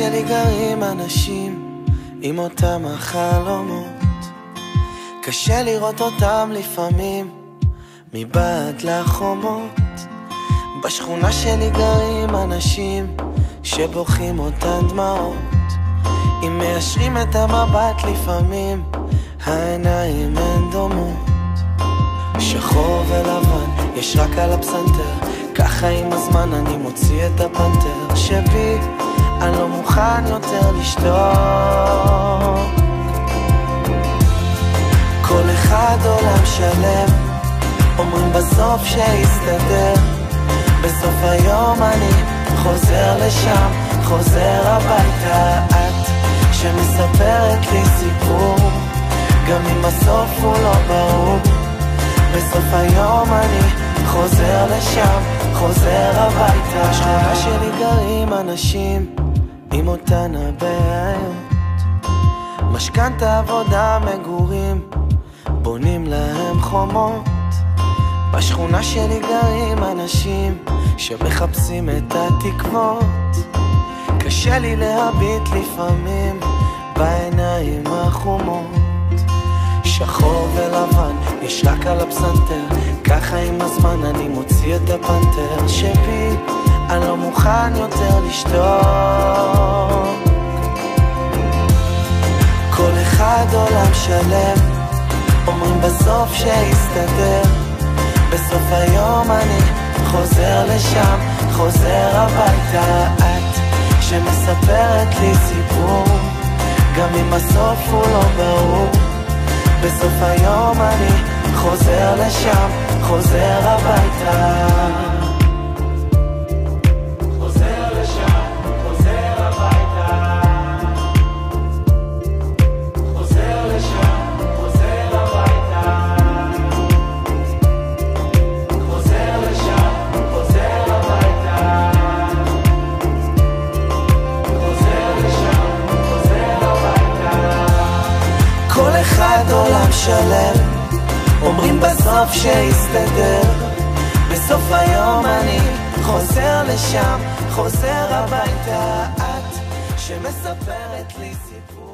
שלי גרים אנשים עם אותם החלומות, קשה לראות אותם לפעמים מבעד לחומות. בשכונה שלי גרים אנשים שבוכים אותן דמעות, אם מיישרים את המבט לפעמים העיניים הן דומות. שחור ולבן יש רק על הפסנתר, ככה עם הזמן אני מוציא את הפנתר שבי, אני לא מוכן יותר לשתוק. כל אחד עולם שלם, אומרים בסוף שיסתדר, בסוף היום אני חוזר לשם, חוזר הביתה. את שמספרת לי סיפור, גם אם הסוף הוא לא ברור, בסוף היום אני חוזר לשם, חוזר הביתה. בשכונה שלי גרים אנשים עם אותן הבעיות, משכנתה, עבודה, מגורים, בונים להם חומות. בשכונה שלי גרים אנשים שמחפשים את התקוות, קשה לי להביט לפעמים בעיניים החומות. שחור ולבן יש רק על הפסנתר, ככה עם הזמן אני מוציא את הפנתר שבי, אני לא מוכן יותר לשתוק. כל אחד עולם שלם, אומרים בסוף שיסתדר, בסוף היום אני חוזר לשם, חוזר הביתה. את שמספרת לי סיפור, גם אם הסוף הוא לא ברור, בסוף היום אני חוזר לשם, חוזר הביתה. חוזר לשם, חוזר הביתה. חוזר לשם, חוזר הביתה. חוזר לשם, חוזר הביתה. חוזר לשם, חוזר הביתה. כל אחד עולם שלם, אומרים בסוף שיסתדר, בסוף היום אני חוזר לשם, חוזר הביתה. את שמספרת לי סיפור.